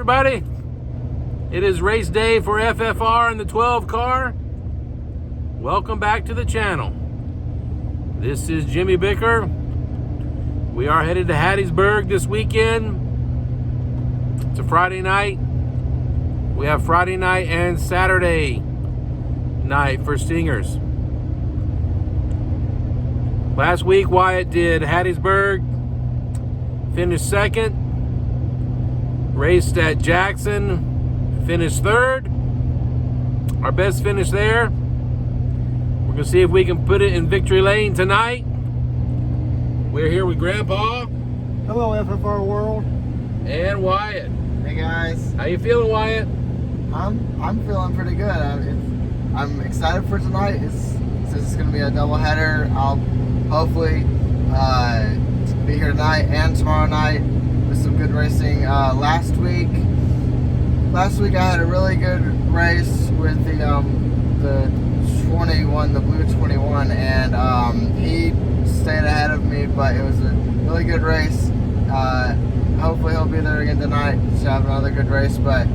everybody. It is race day for FFR in the 12 car. Welcome back to the channel. This is Jimmy Bicker. We are headed to Hattiesburg this weekend. It's a Friday night. We have Friday night and Saturday night for Stingers. Last week, Wyatt did Hattiesburg, finished second. Raced at Jackson, finished third. Our best finish there. We're gonna see if we can put it in victory lane tonight. We're here with Grandpa. Hello, FFR world. And Wyatt. Hey guys. How you feeling, Wyatt? I'm feeling pretty good. I'm excited for tonight. Since it's gonna be a double header, I'll hopefully be here tonight and tomorrow night with some good racing. Last week I had a really good race with the 21, the blue 21, and he stayed ahead of me, but it was a really good race. Hopefully he'll be there again tonight to have another good race, but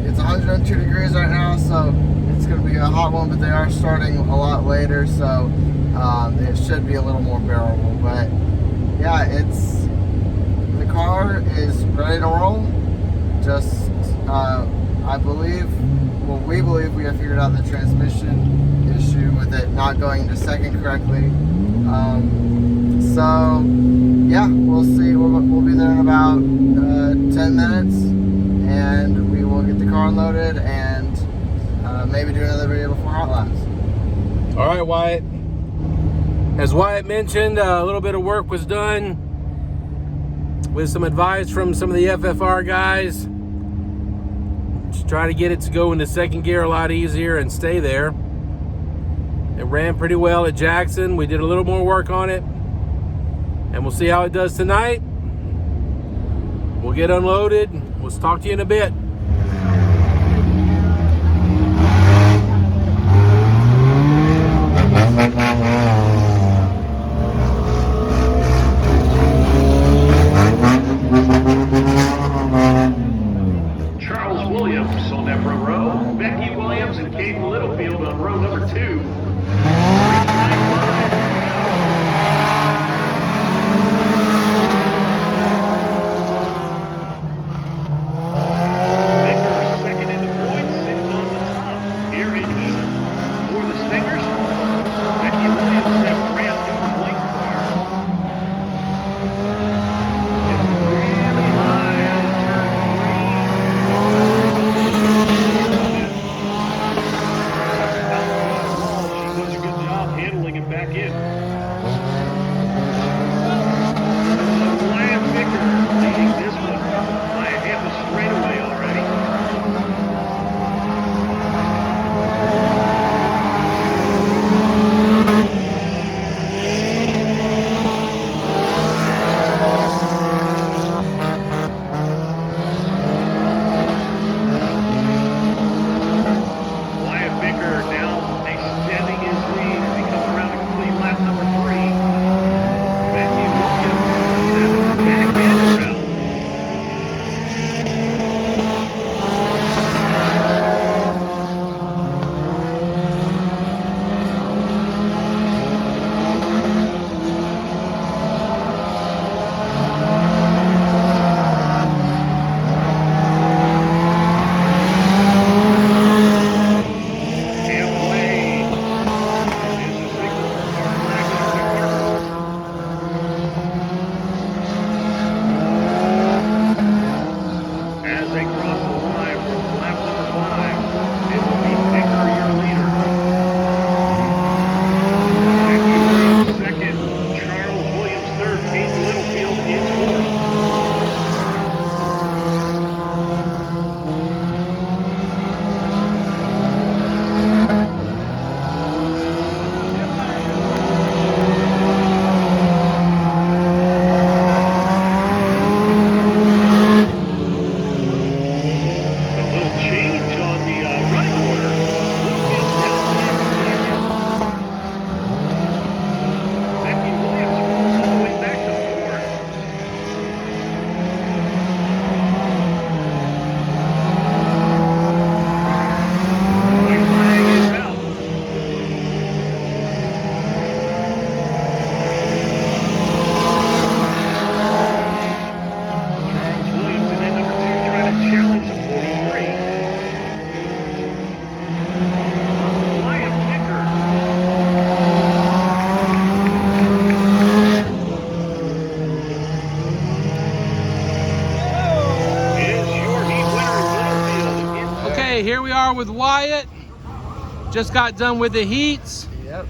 it's 102 degrees right now, so it's going to be a hot one, but they are starting a lot later, so it should be a little more bearable. But yeah, the car is ready to roll. Just we believe we have figured out the transmission issue with it not going into second correctly. So yeah, we'll see. We'll be there in about 10 minutes, and we will get the car unloaded and maybe do another video before hot laps. All right, Wyatt. As Wyatt mentioned, a little bit of work was done with some advice from some of the FFR guys to try to get it to go into second gear a lot easier and stay there. It ran pretty well at Jackson. We did a little more work on it, and we'll see how it does tonight. We'll get unloaded. We'll talk to you in a bit. Charles Williams on that front row. Becky Williams and Kate Littlefield on row number 2. Second in the points, sitting on the top here in Heat. For the Stingers, Becky Williams in that brand new Blink car. It's really high out of turn 3. She was a good car with Wyatt. Just got done with the heats. Yep.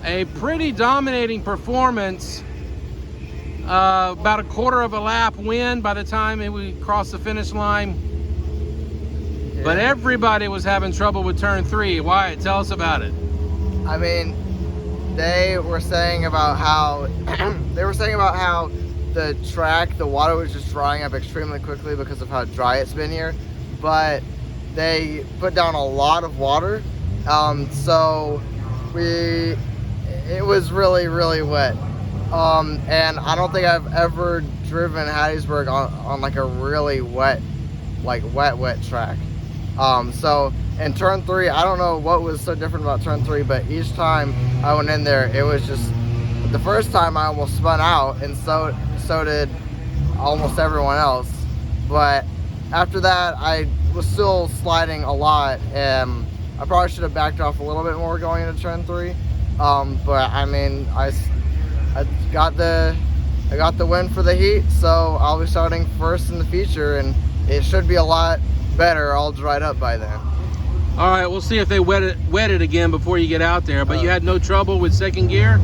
A pretty dominating performance. About a quarter of a lap win by the time we crossed the finish line. Yeah. But everybody was having trouble with turn 3. Wyatt, tell us about it. I mean, they were saying about how the track, the water was just drying up extremely quickly because of how dry it's been here. But they put down a lot of water, so it was really, really wet. And I don't think I've ever driven Hattiesburg on like a really wet track. So in turn 3, I don't know what was so different about turn 3, but each time I went in there, it was just, the first time I almost spun out, and so did almost everyone else. But after that, I was still sliding a lot, and I probably should have backed off a little bit more going into turn 3. But I mean, I got the win for the heat, so I'll be starting first in the feature, and it should be a lot better all dried up by then. All right, we'll see if they wet it again before you get out there. But you had no trouble with second gear?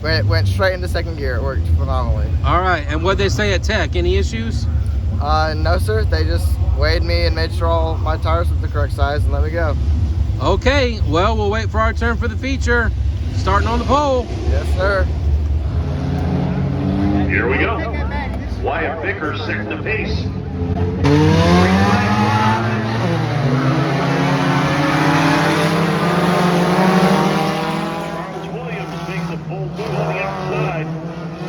It went straight into second gear. It worked phenomenally. All right, and what'd they say at Tech? Any issues? No, sir. They just weighed me and made sure all my tires were the correct size and let me go. Okay, well, we'll wait for our turn for the feature. Starting on the pole. Yes, sir. Here we go. Wyatt Vickers setting the pace. Charles Williams makes a full move on the outside.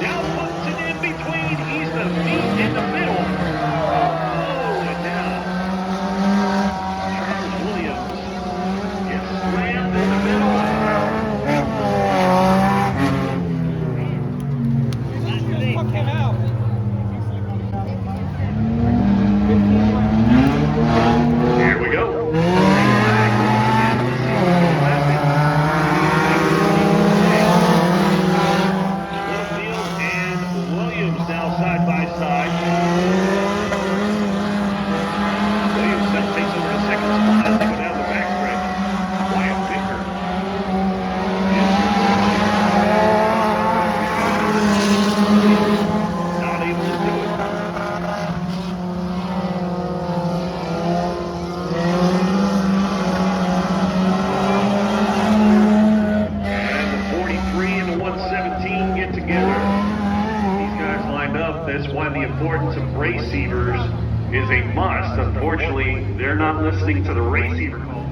Now puts it in between. He's the meat in the middle. Oh, and now Charles Williams gets slammed in the middle. Here we go. Littlefield and Williams now side by side. Williams now takes over the second spot as they go down the backstretch. Wyatt Vickers. Not able to do it. And the 43 and the 117 get together. These guys lined up. That's why the importance of receivers is a must. Unfortunately, they're not listening to the receiver call.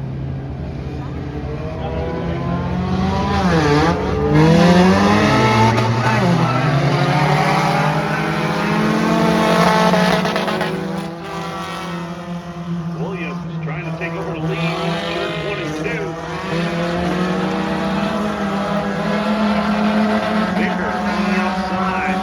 Williams trying to take over the lead. Turns 1 and 2. Vickers on the outside.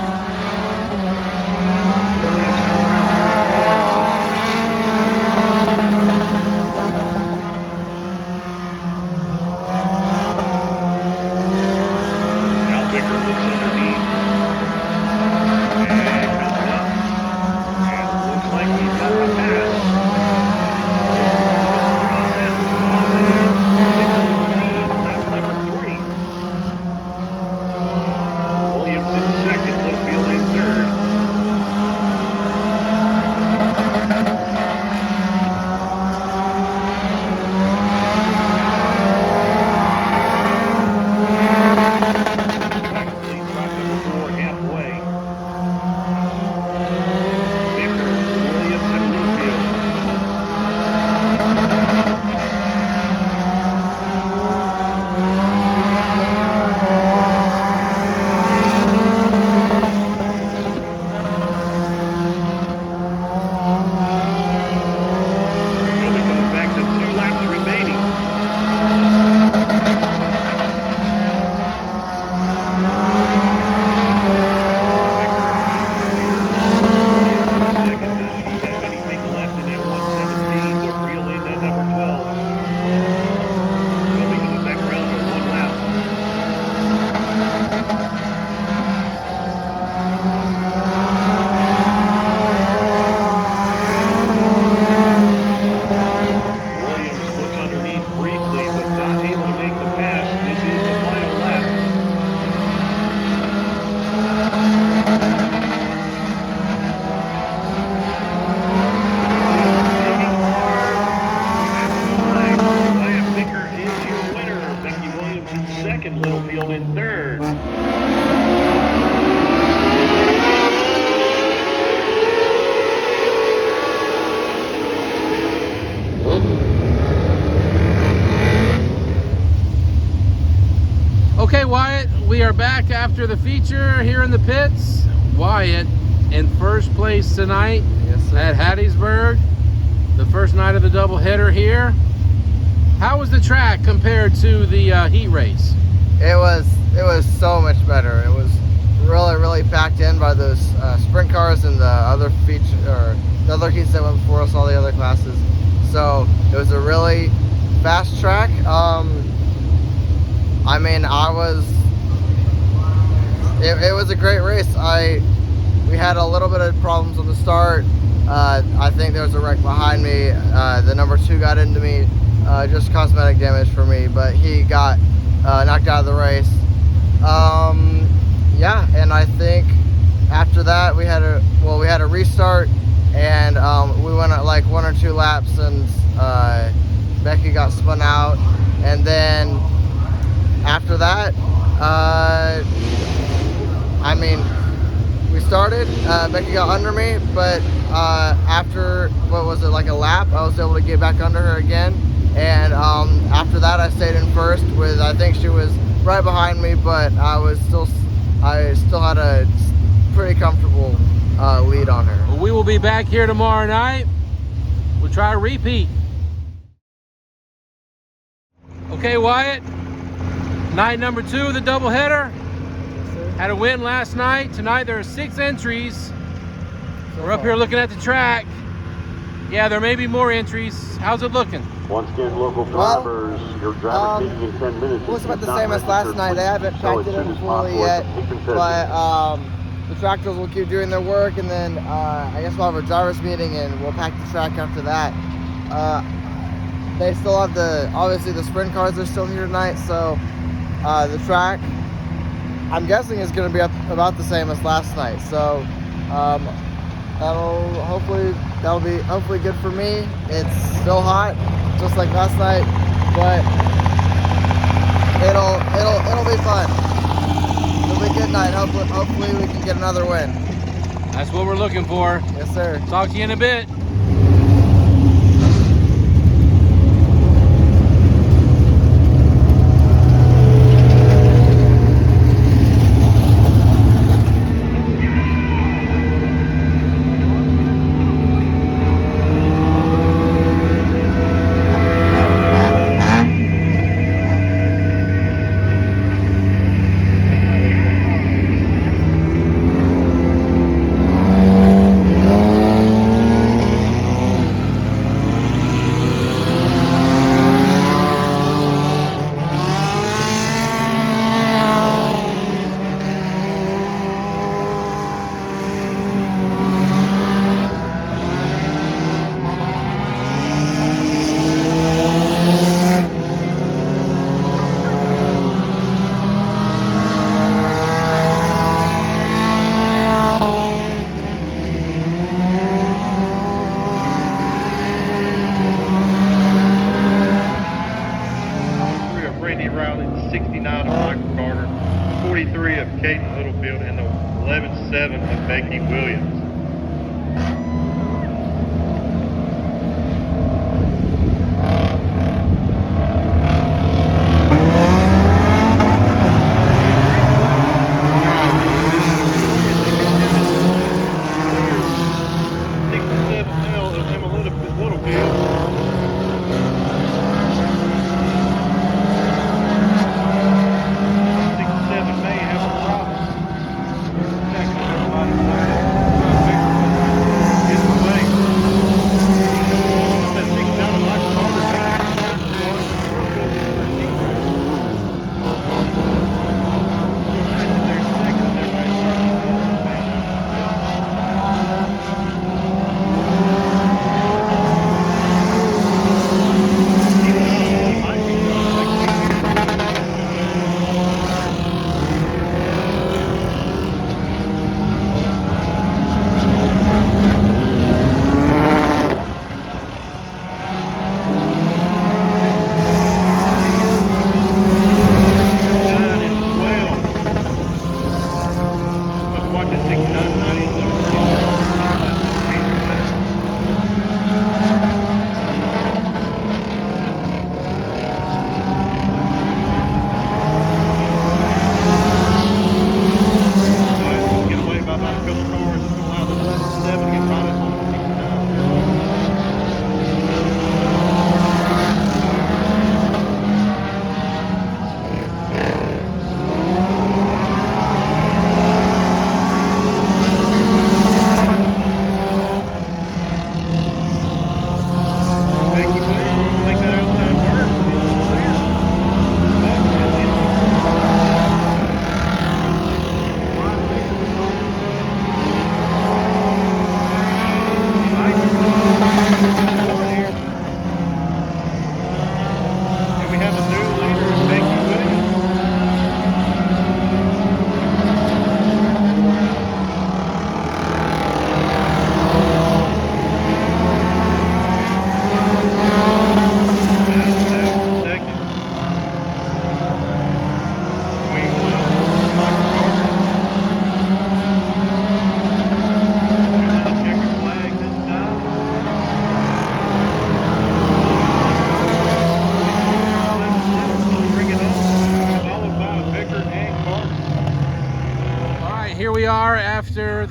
we are back after the feature here in the pits. Wyatt in first place tonight. Yes, sir. At Hattiesburg, the first night of the doubleheader here. How was the track compared to the heat race? It was so much better. It was really packed in by those sprint cars and the other the other heats that went before us, all the other classes. So it was a really fast track. I mean, it was a great race. We had a little bit of problems on the start. I think there was a wreck behind me. The number 2 got into me, just cosmetic damage for me, but he got knocked out of the race. Yeah, and I think after that we had a restart, and we went at like 1 or 2 laps, and Becky got spun out, and then after that, I mean, we started, Becky got under me, but after, what was it, like a lap, I was able to get back under her again, and after that I stayed in first with, I think she was right behind me, but I still had a pretty comfortable lead on her. Well, we will be back here tomorrow night. We'll try a repeat. Okay, Wyatt, night number 2 of the doubleheader. Had a win last night. Tonight there are 6 entries. We're up here looking at the track. Yeah, there may be more entries. How's it looking? Once again, local drivers, your driver taking in 10 minutes. It was about the same as last night. They haven't packed it in fully yet, but the tractors will keep doing their work, and then I guess we'll have a drivers meeting and we'll pack the track after that. They still have obviously the sprint cars are still here tonight, so the track, I'm guessing, is going to be about the same as last night. So that'll be hopefully good for me. It's still hot, just like last night, but it'll be fun. It'll be a good night. Hopefully we can get another win. That's what we're looking for. Yes, sir. Talk to you in a bit. of Becky Williams.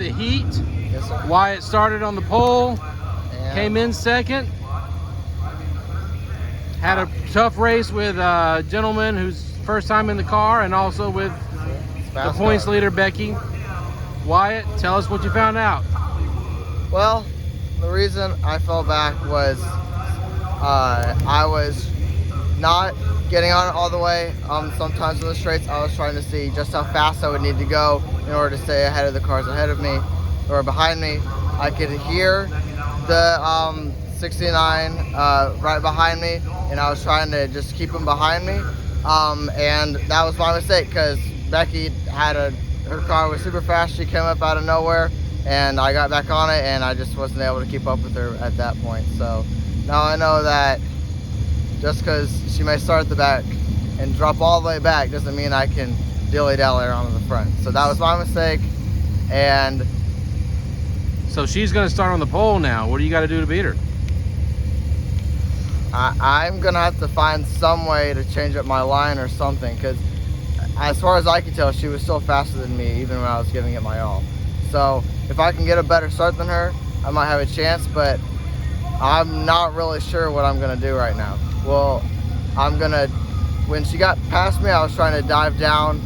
the heat. Yes, sir. Wyatt started on the pole, And came in second. Had a tough race with a gentleman who's first time in the car, and also with the fast points car. leader, Becky. Wyatt, tell us what you found out. Well, the reason I fell back was I was not getting on it all the way. Sometimes in the straights, I was trying to see just how fast I would need to go in order to stay ahead of the cars ahead of me or behind me. I could hear the 69 right behind me, and I was trying to just keep him behind me. And that was my mistake, because Becky had her car was super fast. She came up out of nowhere, and I got back on it, and I just wasn't able to keep up with her at that point. So now I know that just because she may start at the back and drop all the way back doesn't mean I can dilly-dally around in the front. So that was my mistake. And So she's going to start on the pole now. What do you got to do to beat her? I'm gonna have to find some way to change up my line or something, because as far as I can tell, she was still faster than me even when I was giving it my all. So if I can get a better start than her, I might have a chance, but I'm not really sure what I'm gonna do right now. Well, when she got past me, I was trying to dive down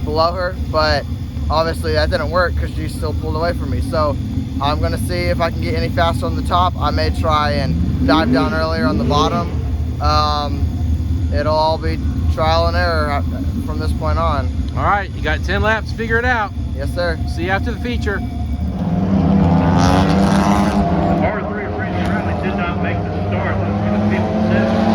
below her, but obviously that didn't work because she still pulled away from me. So I'm gonna see if I can get any faster on the top. I may try and dive down earlier on the bottom. It'll all be trial and error from this point on. All right, you got 10 laps. Figure it out. Yes, sir. See you after the feature. R3 Ridge Rally did not make the start. Let's get a 57.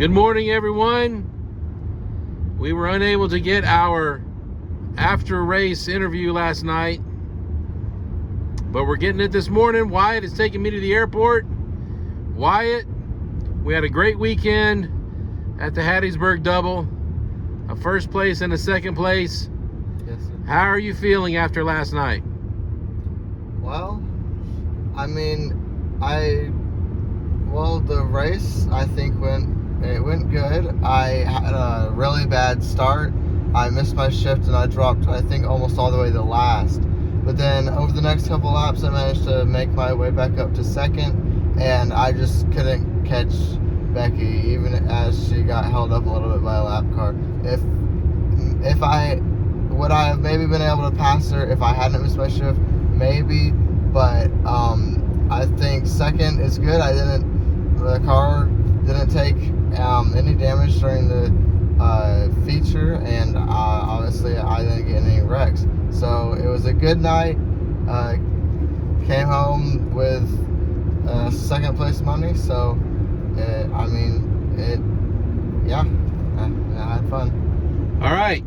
Good morning, everyone. We were unable to get our after race interview last night, but we're getting it this morning. Wyatt is taking me to the airport. Wyatt, we had a great weekend at the Hattiesburg Double, a first place and a second place. Yes, sir. How are you feeling after last night? Well, I mean, the race I think went good. I had a really bad start. I missed my shift and I dropped, I think, almost all the way to last. But then over the next couple laps, I managed to make my way back up to second, and I just couldn't catch Becky, even as she got held up a little bit by a lap car. Would I have maybe been able to pass her if I hadn't missed my shift? Maybe, but I think second is good. The car didn't take any damage during the feature, and obviously I didn't get any wrecks. So it was a good night. Came home with second place money. So I had fun. All right.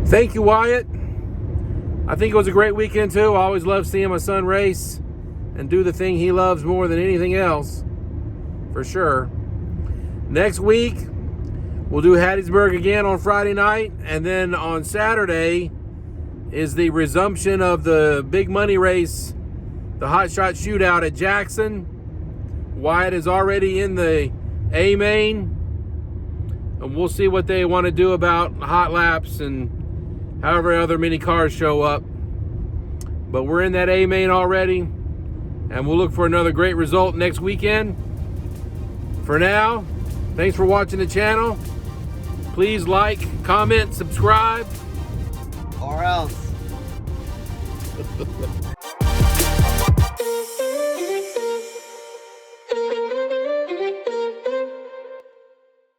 Thank you, Wyatt. I think it was a great weekend too. I always love seeing my son race and do the thing he loves more than anything else, for sure. Next week, we'll do Hattiesburg again on Friday night, and then on Saturday is the resumption of the big money race, the Hot Shot Shootout at Jackson. Wyatt is already in the A main, and we'll see what they want to do about hot laps and however other many cars show up. But we're in that A main already, and we'll look for another great result next weekend. For now, thanks for watching the channel. Please like, comment, subscribe. Or else.